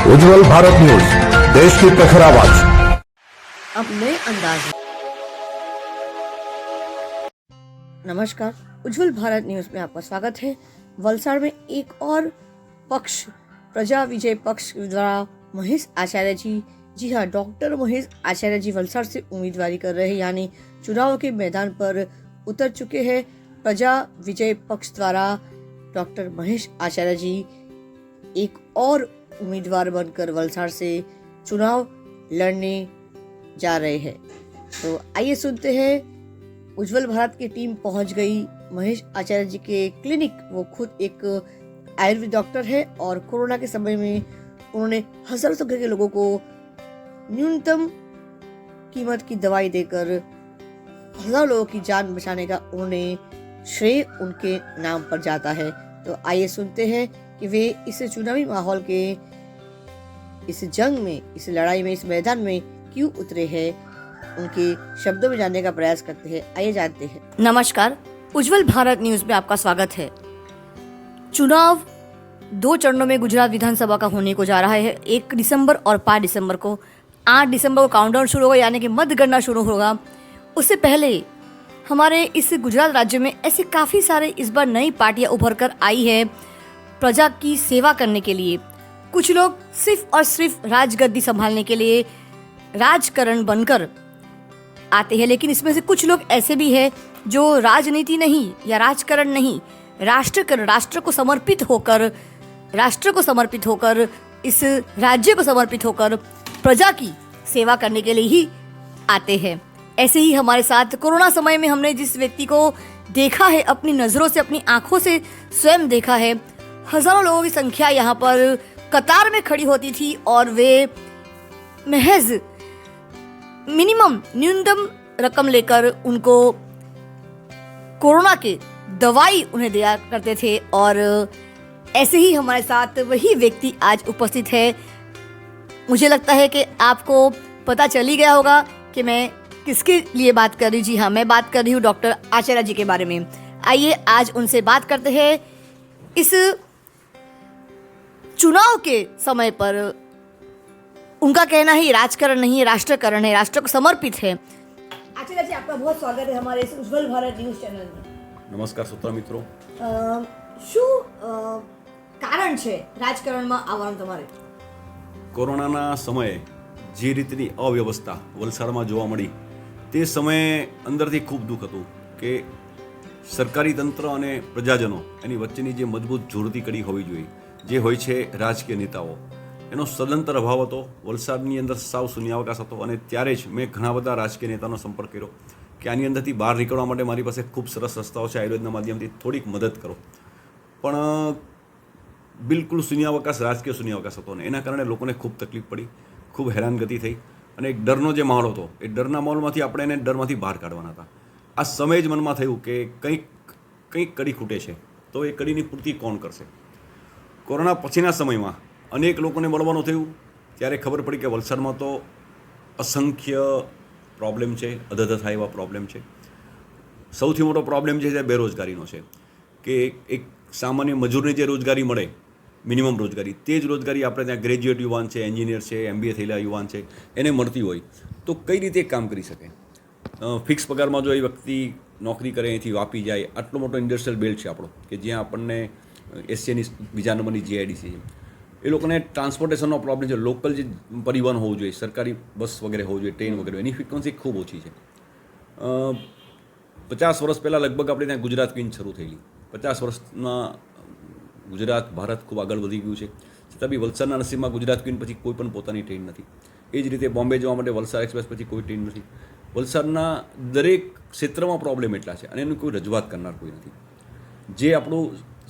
उज्जवल Bharat news, देश की प्रखर आवाज। अब नए अंदाज में। नमस्कार, उज्जवल भारत न्यूज में आपका स्वागत है। वलसाड़ में एक और पक्ष, प्रजा विजय पक्ष द्वारा महेश आचार्य जी हाँ, डॉक्टर महेश आचार्य जी वलसाड़ से उम्मीदवारी कर रहे हैं, यानी चुनाव के मैदान पर उतर चुके हैं। प्रजा विजय पक्ष द्वारा डॉक्टर महेश आचार्य जी एक और उम्मीदवार बनकर वलसाड़ से चुनाव लड़ने जा रहे हैं। तो आइए सुनते हैं। उज्जवल भारत की टीम पहुंच गई महेश आचार्य जी के क्लिनिक। वो खुद एक आयुर्वेद डॉक्टर है और कोरोना के समय में उन्होंने हजारों संख्या के लोगों को न्यूनतम कीमत की दवाई देकर हजारों लोगों की जान बचाने का उन्होंने श्रेय उनके नाम पर जाता है। तो आइए सुनते हैं कि वे इस चुनावी माहौल के इस जंग में, इस लड़ाई में, इस मैदान में क्यों उतरे हैं, उनके शब्दों में जानने का प्रयास करते हैं। आइए जानते हैं। नमस्कार, उज्जवल भारत न्यूज में आपका स्वागत है। चुनाव 2 चरणों में गुजरात विधानसभा का होने को जा रहा है। 1 दिसंबर और 5 दिसंबर को। 8 दिसंबर को काउंटडाउन शुरू होगा, यानी कि मतगणना शुरू होगा। उससे पहले हमारे इस गुजरात राज्य में ऐसे काफ़ी सारे इस बार नई पार्टियां उभर कर आई है प्रजा की सेवा करने के लिए। कुछ लोग सिर्फ और सिर्फ राजगद्दी संभालने के लिए राजकरण बनकर आते हैं, लेकिन इसमें से कुछ लोग ऐसे भी हैं जो राजनीति नहीं या राजकरण नहीं, राष्ट्र को समर्पित होकर, इस राज्य को समर्पित होकर प्रजा की सेवा करने के लिए ही आते हैं। ऐसे ही हमारे साथ कोरोना समय में हमने जिस व्यक्ति को देखा है, अपनी नज़रों से, अपनी आंखों से स्वयं देखा है, हजारों लोगों की संख्या यहाँ पर कतार में खड़ी होती थी और वे महज न्यूनतम रकम लेकर उनको कोरोना के दवाई उन्हें दिया करते थे। और ऐसे ही हमारे साथ वही व्यक्ति आज उपस्थित है। मुझे लगता है कि आपको पता चल ही गया होगा कि मैं किसके लिए बात कर रही। जी हाँ, मैं बात कर रही हूँ डॉक्टर आचार्य जी के बारे में। आइए आज उनसे बात करते हैं। इस चुनाव के समय पर उनका कहना है राजकरण नहीं है, राष्ट्रकरण है, राष्ट्र को समर्पित है। आचार्य जी, आपका बहुत स्वागत है हमारे इस उज्जवल भारत न्यूज चैनल में। नमस्कार श्रोता મિત્રો। શું કારણ છે રાજકારણમાં આવવાનું તમારે? કોરોનાના સમયે જે રીતની અવ્યવસ્થા વલસાડમાં જોવા મળી તે સમયે અંદરથી ખૂબ દુઃખ હતું કે સરકારી તંત્ર અને પ્રજાજનો એની વચ્ચેની જે મજબૂત જોડતી કડી હોવી જોઈએ, જે હોય છે રાજકીય નેતાઓ, એનો સદંતર અભાવ હતો। વલસાડની અંદર સાવ શૂન્યાવકાશ હતો અને ત્યારે જ મેં ઘણા બધા રાજકીય નેતાનો સંપર્ક કર્યો કે આની અંદરથી બહાર નીકળવા માટે મારી પાસે ખૂબ સરસ રસ્તાઓ છે, આયુર્વેદના માધ્યમથી થોડીક મદદ કરો। પણ બિલકુલ શૂન્યાવકાશ, રાજકીય શૂન્યાવકાશ હતો અને એના કારણે લોકોને ખૂબ તકલીફ પડી, ખૂબ હેરાનગતિ થઈ અને એક ડરનો જે માહોલ હતો, એ ડરના માહોલમાંથી આપણે એને ડરમાંથી બહાર કાઢવાના હતા। આ સમય જ મનમાં થયું કે કંઈક કડી ખૂટે છે, તો એ કડીની પૂર્તિ કોણ કરશે। કોરોના પછીના સમયમાં અનેક લોકોને મળવાનું થયું ત્યારે ખબર પડી કે વલસાડમાં તો અસંખ્ય પ્રોબ્લેમ છે, અધધ થાય એવા પ્રોબ્લેમ છે। સૌથી મોટો પ્રોબ્લેમ છે તે બેરોજગારીનો છે કે એક સામાન્ય મજૂરને જે રોજગારી મળે, મિનિમમ રોજગારી, તે જ રોજગારી આપણે ત્યાં ગ્રેજ્યુએટ યુવાન છે, એન્જિનિયર છે, MBA થયેલા યુવાન છે, એને મળતી હોય તો કઈ રીતે કામ કરી શકે। ફિક્સ પગારમાં જો એ વ્યક્તિ નોકરી કરે, અહીંથી વાપી જાય, આટલો મોટો ઇન્ડસ્ટ્રીયલ બેલ્ટ છે આપણો કે જ્યાં આપણને એશિયાની બીજા નંબરની GIDC છે, એ લોકોને ટ્રાન્સપોર્ટેશનનો પ્રોબ્લેમ છે। લોકલ જે પરિવહન હોવું જોઈએ, સરકારી બસ વગેરે હોવું જોઈએ, ટ્રેન વગેરે, એની ફ્રિકવન્સી ખૂબ ઓછી છે। 50 વર્ષ પહેલાં લગભગ આપણે ત્યાં ગુજરાત ક્વીન શરૂ થયેલી। 50 વર્ષમાં ગુજરાત, ભારત ખૂબ આગળ વધી ગયું છે, છતાં બી વલસાડના નસીબમાં ગુજરાત ક્વીન પછી કોઈ પણ પોતાની ટ્રેન નથી। એ જ રીતે બોમ્બે જવા માટે વલસાડ એક્સપ્રેસ પછી કોઈ ટ્રેન નથી। વલસાડના દરેક ક્ષેત્રમાં પ્રોબ્લેમ એટલા છે અને એનું કોઈ રજૂઆત કરનાર કોઈ નથી। જે આપણું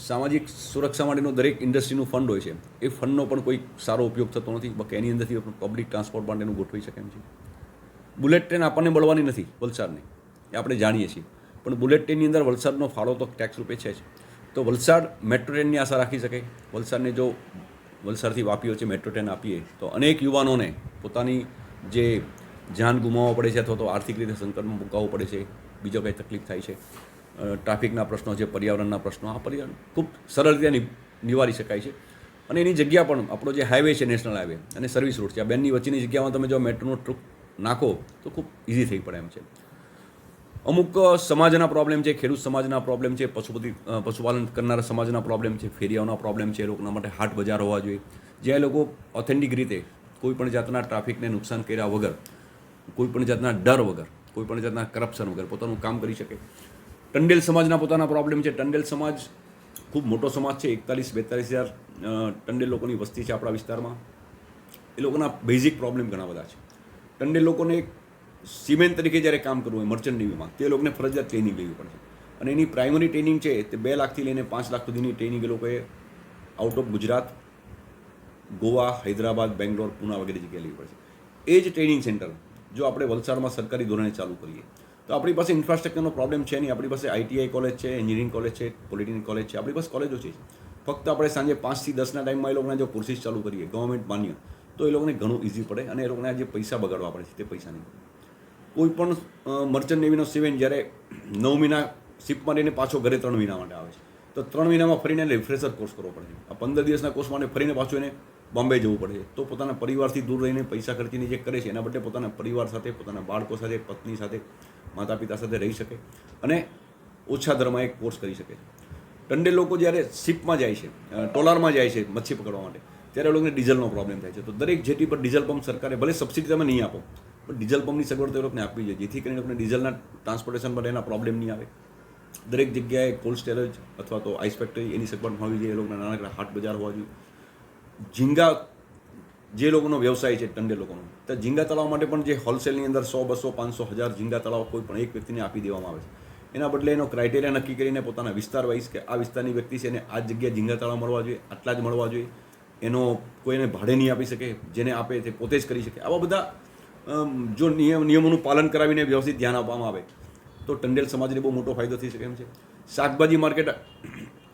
સામાજિક સુરક્ષા માટેનું દરેક ઇન્ડસ્ટ્રીનું ફંડ હોય છે, એ ફંડનો પણ કોઈ સારો ઉપયોગ થતો નથી, બાકી એની અંદરથી પબ્લિક ટ્રાન્સપોર્ટ માટેનું ગોઠવી શકે એમ છે। બુલેટ ટ્રેન આપણને મળવાની નથી વલસાડને, એ આપણે જાણીએ છીએ, પણ બુલેટ ટ્રેનની અંદર વલસાડનો ફાળો તો ટેક્સ રૂપે છે જ। તો વલસાડ મેટ્રો ટ્રેનની આશા રાખી શકે। વલસાડને જો વલસાડથી વાપી વચ્ચે મેટ્રો ટ્રેન આપીએ તો અનેક યુવાનોને પોતાની જે જાન ગુમાવવા પડે છે અથવા તો આર્થિક રીતે સંકટમાં મુકાવવું પડે છે, બીજો કંઈ તકલીફ થાય છે, ટ્રાફિકના પ્રશ્નો છે, પર્યાવરણના પ્રશ્નો, આ પર્યાવરણ ખૂબ સરળ રીતે નિવારી શકાય છે। અને એની જગ્યા પણ આપણો જે હાઈવે છે, નેશનલ હાઈવે અને સર્વિસ રોડ છે, આ બેની વચ્ચેની જગ્યામાં તમે જો મેટ્રોનો ટ્રુક નાખો તો ખૂબ ઇઝી થઈ પડે એમ છે. અમુક સમાજના પ્રોબ્લેમ છે, ખેડૂત સમાજના પ્રોબ્લેમ છે, પશુપાલન કરનારા સમાજના પ્રોબ્લેમ છે, ફેરિયાઓના પ્રોબ્લેમ છે. એ લોકોના માટે હાટ બજાર હોવા જોઈએ, જ્યાં એ લોકો ઓથેન્ટિક રીતે કોઈ પણ જાતના ટ્રાફિકને નુકસાન કર્યા વગર, કોઈ પણ જાતના ડર વગર, કોઈ પણ જાતના કરપ્શન વગર પોતાનું કામ કરી શકે. ટંડેલ સમાજના પોતાના પ્રોબ્લેમ છે. ટંડેલ સમાજ ખૂબ મોટો સમાજ છે. 41-42 હજાર ટંડેલ લોકોની વસ્તી છે આપણા વિસ્તારમાં. એ લોકોના બેઝિક પ્રોબ્લેમ ઘણા બધા છે. ટંડેલ લોકોને સિમેન્ટ તરીકે જ્યારે કામ કરવું હોય મર્ચન્ટ નેવીમાં, તે લોકોને ફરજિયાત ટ્રેનિંગ લેવી પડશે. અને એની પ્રાઇમરી ટ્રેનિંગ છે તે 2 લાખથી લઈને 5 લાખ સુધીની ટ્રેનિંગ એ લોકોએ આઉટ ઓફ ગુજરાત, ગોવા, હૈદરાબાદ, બેંગ્લોર, પુના વગેરે જગ્યાએ લેવી પડશે. એ જ ટ્રેનિંગ સેન્ટર જો આપણે વલસાડમાં સરકારી ધોરણે ચાલુ કરીએ તો આપણી પાસે ઇન્ફ્રાસ્ટ્રક્ચરનો પ્રોબ્લેમ છે નહીં. આપણી પાસે ITI કોલેજ છે, એન્જિનિયરિંગ કોલેજ છે, પોલિટેકનિક કોલેજ છે, આપણી પાસે કોલેજો છે. ફક્ત આપણે સાંજે 5 થી 10ના ટાઈમમાં એ લોકોના જો કોર્સિસ ચાલુ કરીએ ગવર્મેન્ટ માન્ય, તો એ લોકોને ઘણું ઇઝી પડે અને એ લોકોને જે પૈસા બગાડવા પડે છે તે પૈસા નહીં. કોઈ પણ મર્ચન્ટ નેવીનો સિવેન જ્યારે 9 મહિના શિપમાં રહીને પાછો ઘરે 3 મહિના માટે આવે છે, તો 3 મહિનામાં ફરીને રિફ્રેશર કોર્સ કરવો પડે છે. આ 15 દિવસના કોર્સ માટે ફરીને પાછું એને બોમ્બે જવું પડે છે. તો પોતાના પરિવારથી દૂર રહીને પૈસા ખર્ચીને જે કરે છે એના બદલે પોતાના પરિવાર સાથે, પોતાના બાળકો સાથે, પત્ની સાથે, માતા પિતા સાથે રહી શકે અને ઓછા દરમાં એક કોર્સ કરી શકે છે. ટંડેલ લોકો જ્યારે શિપમાં જાય છે, ટોલારમાં જાય છે મચ્છી પકડવા માટે, ત્યારે એ લોકોને ડીઝલનો પ્રોબ્લેમ થાય છે. તો દરેક જેટી પર ડીઝલ પંપ સરકારે ભલે સબસિડી તમે નહીં આપો, પણ ડીઝલ પંપની સગવડ તો એ લોકોને આપવી જોઈએ, જેથી કરીને લોકોને ડીઝલના ટ્રાન્સપોર્ટેશન માટે એના પ્રોબ્લેમ નહીં આવે. દરેક જગ્યાએ કોલ્ડ સ્ટોરેજ અથવા તો આઈસ ફેક્ટરી એની સગવડ હોવી જોઈએ. એ લોકોના નાના હાટ બજાર હોવા જોઈએ. ઝીંગા જે લોકોનો વ્યવસાય છે ટંડેલ લોકોનો, તો ઝીંગા તળાવ માટે પણ જે હોલસેલની અંદર 100, 200, 500, 1000 ઝીંગા તળાવ કોઈ પણ એક વ્યક્તિને આપી દેવામાં આવે છે. એના બદલે એનો ક્રાઇટેરિયા નક્કી કરીને પોતાના વિસ્તાર વાઇઝ કે આ વિસ્તારની વ્યક્તિ છે એને આ જગ્યાએ ઝીંગા તળાવ મળવા જોઈએ, આટલા જ મળવા જોઈએ, એનો કોઈને ભાડે નહીં આપી શકે, જેને આપે તે પોતે જ કરી શકે. આવા બધા જો નિયમોનું પાલન કરાવીને વ્યવસ્થિત ધ્યાન આપવામાં આવે તો ટંડેલ સમાજને બહુ મોટો ફાયદો થઈ શકે એમ છે. શાકભાજી માર્કેટ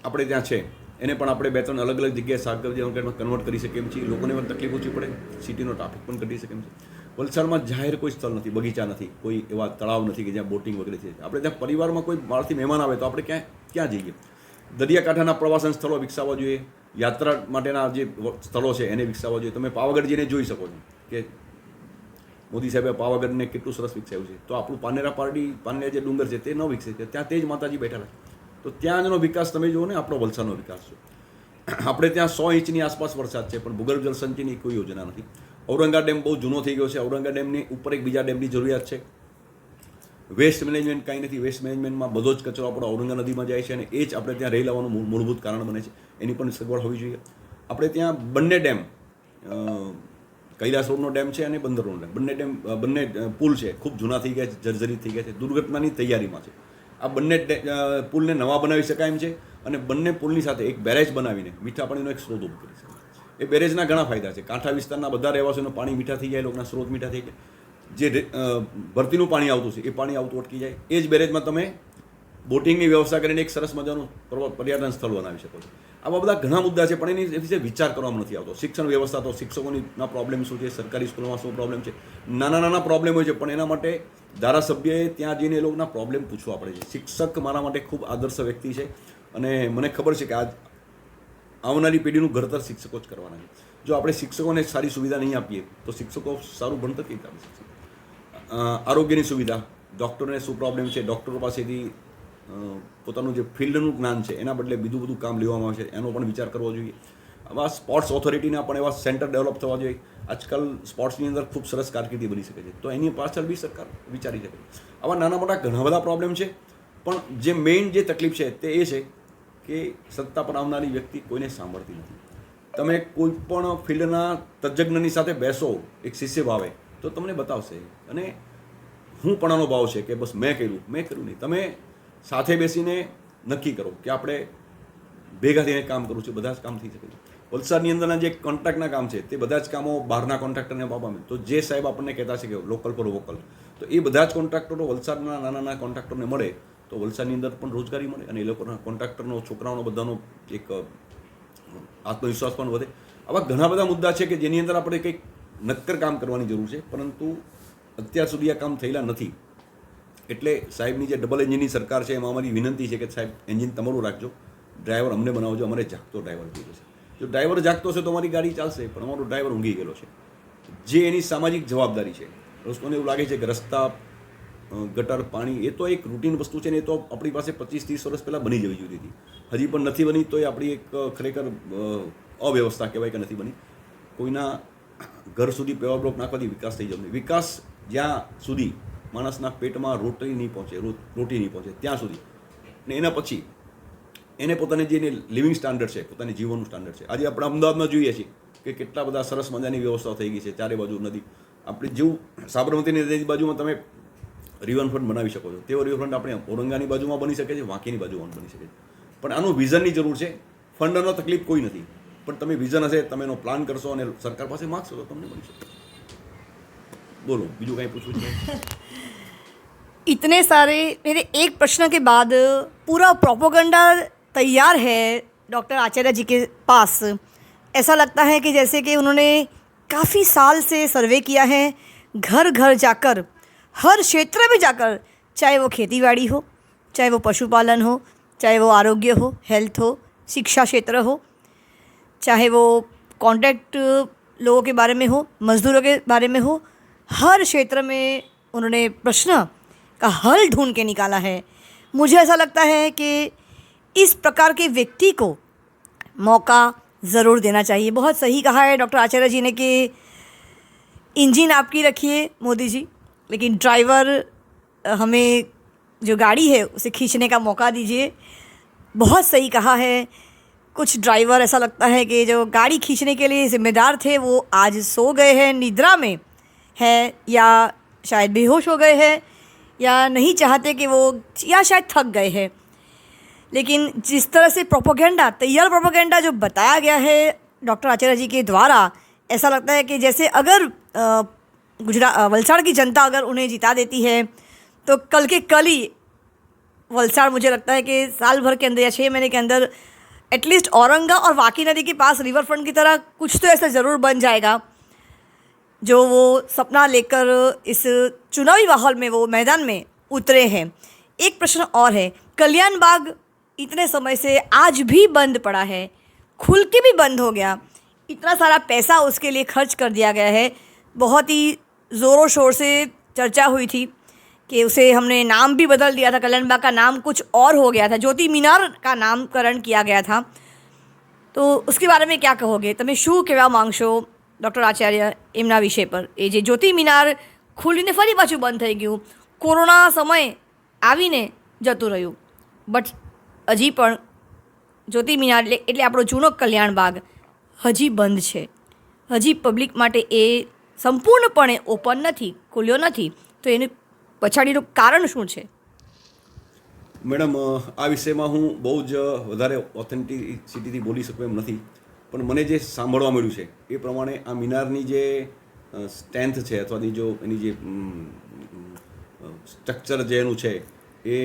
આપણે ત્યાં છે, એને પણ આપણે 2-3 અલગ અલગ જગ્યાએ શાકભાજી માર્કેટમાં કન્વર્ટ કરી શકીએ એમ છીએ. લોકોને પણ તકલીફ ઓછી પડે, સિટીનો ટ્રાફિક પણ ઘટી શકે એમ છે. વલસાડમાં જાહેર કોઈ સ્થળ નથી, બગીચા નથી, કોઈ એવા તળાવ નથી કે જ્યાં બોટિંગ વગેરે છે. આપણે ત્યાં પરિવારમાં કોઈ બહારથી મહેમાન આવે તો આપણે ક્યાં જઈએ? દરિયાકાંઠાના પ્રવાસન સ્થળો વિકસાવવા જોઈએ. યાત્રા માટેના જે સ્થળો છે એને વિકસાવવા જોઈએ. તમે પાવાગઢ જઈને જોઈ શકો છો કે મોદી સાહેબે પાવાગઢને કેટલું સરસ વિકસાવ્યું છે. તો આપણું પાનેરા જે ડુંગર છે તે ન વિકસે છે, ત્યાં તે જ માતાજી બેઠેલા છે. તો ત્યાંનો વિકાસ તમે જુઓ ને, આપણો વલસાડનો વિકાસ છે. આપણે ત્યાં 100 ઇંચની આસપાસ વરસાદ છે, પણ ભૂગર્ભ જળ સંચયની કોઈ યોજના નથી. ઔરંગા ડેમ બહુ જૂનો થઈ ગયો છે. ઔરંગા ડેમની ઉપર એક બીજા ડેમની જરૂરિયાત છે. વેસ્ટ મેનેજમેન્ટ કાંઈ નથી. વેસ્ટ મેનેજમેન્ટમાં બધો જ કચરો આપણો ઔરંગા નદીમાં જાય છે અને એ જ આપણે ત્યાં રહી લાવવાનું મૂળભૂત કારણ બને છે. એની પણ સગવડ હોવી જોઈએ. આપણે ત્યાં બંને ડેમ, કૈલાસ રોડનો ડેમ છે અને બંદરનો ડેમ, બંને પુલ છે, ખૂબ જૂના થઈ ગયા છે, જર્જરિત થઈ ગયા છે, દુર્ઘટનાની તૈયારીમાં છે. આ બંને પુલને નવા બનાવી શકાય એમ છે અને બંને પુલની સાથે એક બેરેજ બનાવીને મીઠા પાણીનો એક સ્ત્રોત ઊભો કરી શકાય. એ બેરેજના ઘણા ફાયદા છે. કાંઠા વિસ્તારના બધા રહેવાસીઓનું પાણી મીઠા થઈ જાય, લોકોના સ્ત્રોત મીઠા થઈ જાય. જે ભરતીનું પાણી આવતું છે એ પાણી આવતું અટકી જાય. એ જ બેરેજમાં તમે બોટિંગની વ્યવસ્થા કરીને એક સરસ મજાનું પર્યટન સ્થળ બનાવી શકો છો. આવા બધા ઘણા મુદ્દા છે, પણ એની વિશે વિચાર કરવામાં નથી આવતો. શિક્ષણ વ્યવસ્થા, તો શિક્ષકોના પ્રોબ્લેમ શું છે, સરકારી સ્કૂલોમાં શું પ્રોબ્લેમ છે, નાના પ્રોબ્લેમ હોય છે, પણ એના માટે ધારાસભ્યએ ત્યાં જઈને એ લોકોના પ્રોબ્લેમ પૂછવા પડે છે. શિક્ષક મારા માટે ખૂબ આદર્શ વ્યક્તિ છે અને મને ખબર છે કે આવનારી પેઢીનું ઘડતર શિક્ષકો જ કરવાના છે. જો આપણે શિક્ષકોને સારી સુવિધા નહીં આપીએ તો શિક્ષકો સારું ભણતર કેવી રીતે આપી શકશે? આરોગ્યની સુવિધા, ડૉક્ટરોને શું પ્રોબ્લેમ છે, ડૉક્ટરો પાસેથી પોતાનું જે ફિલ્ડનું જ્ઞાન છે એના બદલે બીજું બધું કામ લેવામાં આવે છે, એનો પણ વિચાર કરવો જોઈએ. આવા સ્પોર્ટ્સ ઓથોરિટીના પણ એવા સેન્ટર ડેવલપ થવા જોઈએ. આજકાલ સ્પોર્ટ્સની અંદર ખૂબ સરસ કારકિર્દી બની શકે છે, તો એની પાછળ બી સરકાર વિચારી શકે. આવા નાના મોટા ઘણા બધા પ્રોબ્લેમ છે, પણ જે મેઇન જે તકલીફ છે તે એ છે કે સત્તા પર આવનારી વ્યક્તિ કોઈને સાંભળતી નથી. તમે કોઈ પણ ફિલ્ડના તજજ્ઞની સાથે બેસો, એક શિષ્ય ભાવે, તો તમને બતાવશે અને હું પણાનો ભાવ છે કે બસ મેં કર્યું નહીં. તમે સાથે બેસીને નક્કી કરો કે આપણે ભેગા થઈને કામ કરવું છે, બધા જ કામ થઈ શકે છે. વલસાડની અંદરના જે કોન્ટ્રાક્ટના કામ છે તે બધા જ કામો બહારના કોન્ટ્રાક્ટરને આપવામાં આવે. તો જે સાહેબ આપણને કહેતા છે કે લોકલ પર વોકલ, તો એ બધા જ કોન્ટ્રાક્ટરો વલસાડના નાના કોન્ટ્રાક્ટરને મળે તો વલસાડની અંદર પણ રોજગારી મળે અને એ લોકોના કોન્ટ્રાક્ટરનો, છોકરાઓનો બધાનો એક આત્મવિશ્વાસ પણ વધે. આવા ઘણા બધા મુદ્દા છે કે જેની અંદર આપણે કંઈક નક્કર કામ કરવાની જરૂર છે, પરંતુ અત્યાર સુધી આ કામ થયેલા નથી. એટલે સાહેબની જે ડબલ એન્જિનની સરકાર છે એમાં અમારી વિનંતી છે કે સાહેબ એન્જિન તમારું રાખજો, ડ્રાઈવર અમને બનાવજો, અમારે જાગતો ડ્રાઈવર જોઈએ છે. જો ડ્રાઈવર જાગતો હશે તો અમારી ગાડી ચાલશે, પણ અમારો ડ્રાઈવર ઊંઘી ગયેલો છે. જે એની સામાજિક જવાબદારી છે, મને એવું લાગે છે કે રસ્તા, ગટર, પાણી એ તો એક રૂટીન વસ્તુ છે ને, એ તો આપણી પાસે 25-30 વર્ષ પહેલાં બની જવી જોઈએ હતી. હજી પણ નથી બની, તો એ આપણી એક ખરેખર અવ્યવસ્થા કહેવાય કે નથી બની. કોઈના ઘર સુધી પેવર બ્લોક નાખવાથી વિકાસ થઈ જશે. વિકાસ જ્યાં સુધી માણસના પેટમાં રોટી નહીં પહોંચે ત્યાં સુધી, ને એના પછી એને પોતાની જે લિવિંગ સ્ટાન્ડર્ડ છે, પોતાની જીવનનું સ્ટાન્ડર્ડ છે. આજે આપણે અમદાવાદમાં જોઈએ છીએ કે કેટલા બધા સરસ મજાની વ્યવસ્થાઓ થઈ ગઈ છે. ચારે બાજુ નદી, આપણે જેવું સાબરમતીની નદીની બાજુમાં તમે રિવરફ્રન્ટ બનાવી શકો છો, તેવો રિવરફ્રન્ટ આપણે ઔરંગાની બાજુમાં બની શકે છે, વાંકીની બાજુમાં બની શકે છે. પણ આનું વિઝનની જરૂર છે. ફંડનો તકલીફ કોઈ નથી, પણ તમે વિઝન હશે, તમે એનો પ્લાન કરશો અને સરકાર પાસે માગશો તો તમને મળી શકે. બોલો, બીજું કાંઈ પૂછવું છે? इतने सारे मेरे एक प्रश्न के बाद पूरा प्रोपोगंडा तैयार है डॉक्टर आचार्य जी के पास. ऐसा लगता है कि जैसे कि उन्होंने काफ़ी साल से सर्वे किया है, घर घर जाकर, हर क्षेत्र में जाकर, चाहे वो खेतीबाड़ी हो, चाहे वो पशुपालन हो, चाहे वो आरोग्य हो, हेल्थ हो, शिक्षा क्षेत्र हो, चाहे वो कॉन्ट्रैक्ट लोगों के बारे में हो, मज़दूरों के बारे में हो, हर क्षेत्र में उन्होंने प्रश्न का हल ढूंढ के निकाला है. मुझे ऐसा लगता है कि इस प्रकार के व्यक्ति को मौका ज़रूर देना चाहिए. बहुत सही कहा है डॉक्टर आचार्य जी ने कि इंजन आपकी रखिए मोदी जी, लेकिन ड्राइवर हमें जो गाड़ी है उसे खींचने का मौका दीजिए. बहुत सही कहा है. कुछ ड्राइवर ऐसा लगता है कि जो गाड़ी खींचने के लिए ज़िम्मेदार थे वो आज सो गए हैं, निद्रा में है, या शायद बेहोश हो गए हैं, या नहीं चाहते कि वो, या शायद थक गए हैं. लेकिन जिस तरह से प्रोपोगेंडा, तैयार प्रोपोगेंडा जो बताया गया है डॉक्टर आचार्य जी के द्वारा, ऐसा लगता है कि जैसे अगर वलसाड़ की जनता अगर उन्हें जिता देती है तो कल के कल ही वलसाड़, मुझे लगता है कि साल भर के अंदर या 6 महीने के अंदर एटलीस्ट औरंगा और वाकी नदी के पास रिवर फ्रंट की तरह कुछ तो ऐसा ज़रूर बन जाएगा जो वो सपना लेकर इस चुनावी माहौल में वो मैदान में उतरे हैं. एक प्रश्न और है, कल्याण बाग इतने समय से आज भी बंद पड़ा है, खुल के भी बंद हो गया. इतना सारा पैसा उसके लिए खर्च कर दिया गया है. बहुत ही ज़ोरों शोर से चर्चा हुई थी कि उसे हमने नाम भी बदल दिया था, कल्याण बाग का नाम कुछ और हो गया था, ज्योति मीनार का नामकरण किया गया था. तो उसके बारे में क्या कहोगे? તમે શું કહેવા માંગશો ડૉક્ટર આચાર્ય એમના વિષય પર? એ જે જ્યોતિ મિનાર ખુલીને ફરી પાછું બંધ થઈ ગયું, કોરોના સમય આવીને જતું રહ્યું, બટ હજી પણ જ્યોતિ મિનાર એટલે આપણો જૂનો કલ્યાણ બાગ હજી બંધ છે. હજી પબ્લિક માટે એ સંપૂર્ણપણે ઓપન નથી, ખુલ્યો નથી. તો એનું પછાડીનું કારણ શું છે? મેડમ, આ વિષયમાં હું બહુ જ વધારે ઓથેન્ટિસિટીથી બોલી શકું એમ નથી, પણ મને જે સાંભળવા મળ્યું છે એ પ્રમાણે આ મિનારની જે સ્ટ્રેન્થ છે, અથવા એની જે સ્ટ્રક્ચર જે એનું છે એ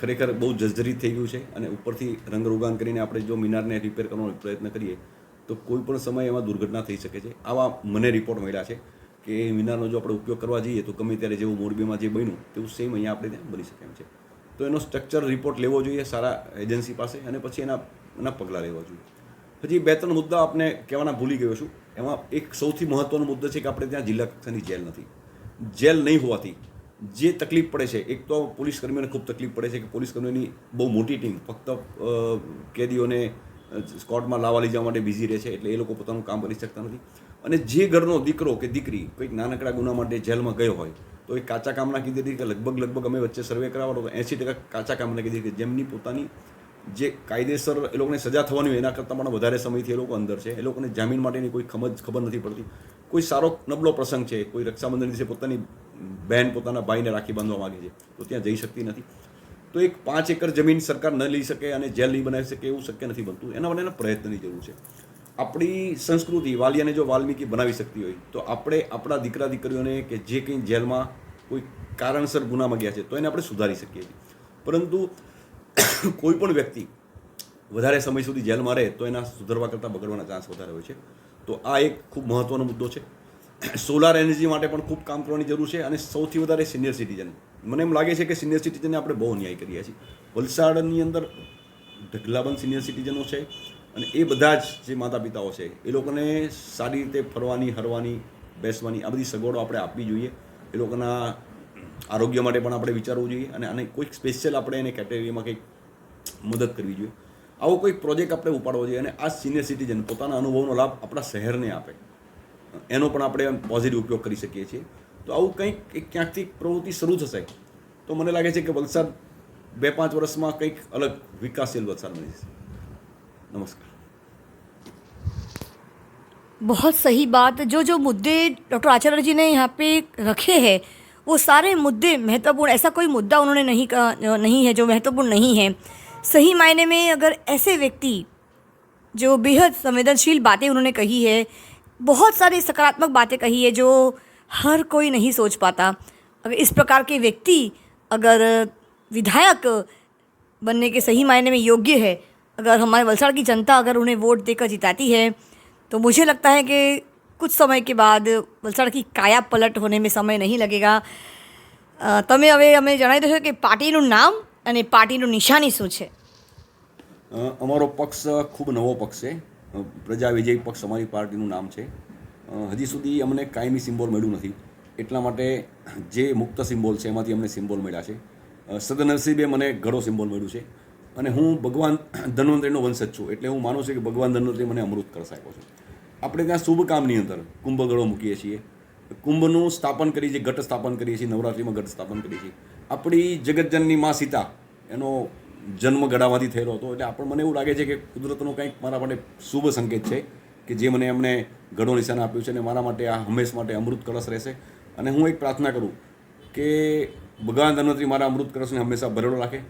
ખરેખર બહુ જર્જરિત થઈ ગયું છે. અને ઉપરથી રંગરોગાન કરીને આપણે જો મિનારને રિપેર કરવાનો પ્રયત્ન કરીએ તો કોઈ પણ સમયે એમાં દુર્ઘટના થઈ શકે છે. આવા મને રિપોર્ટ મળ્યા છે કે મિનારનો જો આપણે ઉપયોગ કરવા જઈએ તો ગમે ત્યારે જેવું મોરબીમાં જે બન્યું તેવું સેમ અહીંયા આપણે ત્યાં બની શકે એમ છે. તો એનો સ્ટ્રક્ચર રિપોર્ટ લેવો જોઈએ સારા એજન્સી પાસે, અને પછી એના પગલાં લેવા જોઈએ. હજી 2-3 મુદ્દા આપણે કહેવાના ભૂલી ગયો છું. એમાં એક સૌથી મહત્ત્વનો મુદ્દો છે કે આપણે ત્યાં જિલ્લા કક્ષાની જેલ નથી. જેલ નહીં હોવાથી જે તકલીફ પડે છે, એક તો પોલીસ કર્મીઓને ખૂબ તકલીફ પડે છે કે પોલીસ કર્મીઓની બહુ મોટી ટીમ ફક્ત કેદીઓને કોર્ટમાં લાવવા લઈ જવા માટે બિઝી રહે છે, એટલે એ લોકો પોતાનું કામ કરી શકતા નથી. અને જે ઘરનો દીકરો કે દીકરી કંઈક નાનકડા ગુના માટે જેલમાં ગયો હોય તો એ કાચા કામના કીધી હતી કે લગભગ અમે વચ્ચે સર્વે કરાવવાનો તો 80% કાચા કામના કીધી કે જેમની પોતાની જે કાયદેસર એ લોકોને સજા થવાની હોય એના કરતાં પણ વધારે સમયથી એ લોકો અંદર છે. એ લોકોને જામીન માટેની કોઈ ખબર નથી પડતી. કોઈ સારો નબળો પ્રસંગ છે, કોઈ રક્ષાબંધન દિવસે પોતાની બહેન પોતાના ભાઈને રાખી બાંધવા માગે છે તો ત્યાં જઈ શકતી નથી. તો એક 5 એકર જમીન સરકાર ન લઈ શકે અને જેલ નહીં બનાવી શકે એવું શક્ય નથી બનતું. એના માટેના પ્રયત્નની જરૂર છે. આપણી સંસ્કૃતિ વાલિયાને જો વાલ્મીકી બનાવી શકતી હોય તો આપણે આપણા દીકરા દીકરીઓને કે જે કંઈ જેલમાં કોઈ કારણસર ગુનામાં ગયા છે તો એને આપણે સુધારી શકીએ છીએ. પરંતુ કોઈ પણ વ્યક્તિ વધારે સમય સુધી જેલમાં રહે તો એના સુધરવા કરતાં બગડવાના ચાન્સ વધારે હોય છે. તો આ એક ખૂબ મહત્ત્વનો મુદ્દો છે. સોલાર એનર્જી માટે પણ ખૂબ કામ કરવાની જરૂર છે. અને સૌથી વધારે સિનિયર સિટીઝન, મને એમ લાગે છે કે સિનિયર સિટીઝનને આપણે બહુ અન્યાય કરીએ છીએ. વલસાડની અંદર ઢગલાબંધ સિનિયર સિટીઝનો છે અને એ બધા જ જે માતા પિતાઓ છે એ લોકોને સારી રીતે ફરવાની, હરવાની, બેસવાની આ બધી સગવડો આપણે આપવી જોઈએ. એ લોકોના આરોગ્ય માટે પણ આપણે વિચારવું જોઈએ અને આને કોઈક સ્પેશિયલ આપણે એને કેટેગરીમાં કંઈક મદદ કરવી જોઈએ. આવો કોઈક પ્રોજેક્ટ આપણે ઉપાડવો જોઈએ અને આ સિનિયર સિટીઝન પોતાના અનુભવનો લાભ આપણા શહેરને આપે, એનો પણ આપણે પોઝિટિવ ઉપયોગ કરી શકીએ છીએ. તો આવું કંઈક ક્યાંકથી પ્રવૃત્તિ શરૂ થશે તો મને લાગે છે કે વલસાડ 2-5 વર્ષમાં કંઈક અલગ વિકાસશીલ વલસાડ બની જશે. नमस्कार. बहुत सही बात. जो मुद्दे डॉक्टर आचार्य जी ने यहाँ पे रखे हैं वो सारे मुद्दे महत्वपूर्ण, ऐसा कोई मुद्दा उन्होंने नहीं है जो महत्वपूर्ण नहीं है. सही मायने में अगर ऐसे व्यक्ति जो बेहद संवेदनशील बातें उन्होंने कही है, बहुत सारी सकारात्मक बातें कही है जो हर कोई नहीं सोच पाता. अगर इस प्रकार के व्यक्ति अगर विधायक बनने के सही मायने में योग्य है, अगर हमारे वलसाड़ की जनता अगर उन्हें वोट देकर जिताती है तो मुझे लगता है कि कुछ समय के बाद वलसाड़ की काया पलट होने में समय नहीं लगेगा. તમે હવે અમે જણાવી દો કે પાર્ટીનું નામ અને પાર્ટીનું નિશાની શું છે? અમારો પક્ષ ખૂબ નવો પક્ષ છે. પ્રજા વિજય પક્ષ અમારી પાર્ટીનું નામ છે. હજી સુધી અમને કાયમી સિમ્બોલ મળ્યું નથી, એટલા માટે જે મુક્ત સિમ્બોલ છે એમાંથી અમને સિમ્બોલ મળ્યા છે. સદનસીબે મને ઘડો સિમ્બોલ મળ્યું છે અને હું ભગવાન ધન્વંતરીનો વંશજ છું, એટલે હું માનું છું કે ભગવાન ધન્વંતરી મને અમૃત કળશ આપ્યો છે. આપણે ત્યાં શુભ કામની અંદર કુંભ ઘડો મૂકીએ છીએ, કુંભનું સ્થાપન કરીએ છીએ, ઘટ સ્થાપન કરીએ છીએ, નવરાત્રિમાં ઘટ સ્થાપન કરીએ છીએ. આપણી જગતજનની મા સીતા એનો જન્મ ગળામાંથી થયેલો હતો, એટલે આપણે મને એવું લાગે છે કે કુદરતનો કંઈક મારા માટે શુભ સંકેત છે કે જે મને એમણે ઘડો નિશાન આપ્યું છે અને મારા માટે આ હંમેશ માટે અમૃત કળશ રહેશે. અને હું એક પ્રાર્થના કરું કે ભગવાન ધન્વંતરી મારા અમૃત કળશને હંમેશા ભરેલો રાખે,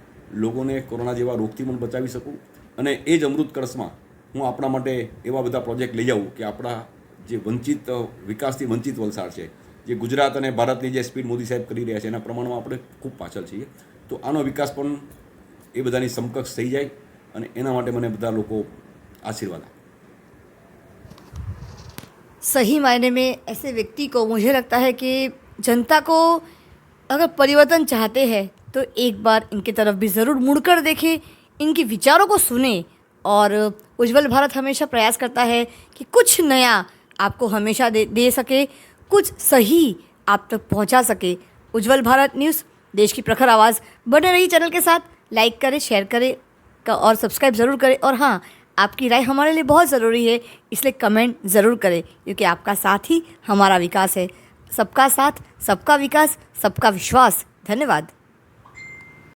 લોકોને કોરોના જેવા રોગથી પણ બચાવી શકું અને એ જ અમૃત કળશમાં હું આપણા માટે એવા બધા પ્રોજેક્ટ લઈ આવું કે આપણા જે વંચિત વિકાસથી વંચિત વલસાડ છે, જે ગુજરાત અને ભારતની જે સ્પીડ મોદી સાહેબ કરી રહ્યા છે એના પ્રમાણમાં આપણે ખૂબ પાછળ છીએ. તો આનો વિકાસ પણ એ બધાની સમકક્ષ થઈ જાય અને એના માટે મને બધા લોકો आशीर्वाद. सही मायने में ऐसे व्यक्ति को मुझे लगता है कि जनता को अगर परिवर्तन चाहते हैं तो एक बार इनकी तरफ भी ज़रूर मुड़कर देखें, इनके विचारों को सुने. और उज्जवल भारत हमेशा प्रयास करता है कि कुछ नया आपको हमेशा दे सके, कुछ सही आप तक पहुंचा सके. उज्जवल भारत न्यूज़, देश की प्रखर आवाज़. बने रहिए चैनल के साथ, लाइक करें, शेयर करें और सब्सक्राइब ज़रूर करें. और हाँ, आपकी राय हमारे लिए बहुत ज़रूरी है, इसलिए कमेंट ज़रूर करें क्योंकि आपका साथ ही हमारा विकास है. सबका साथ, सबका विकास, सबका विश्वास. धन्यवाद.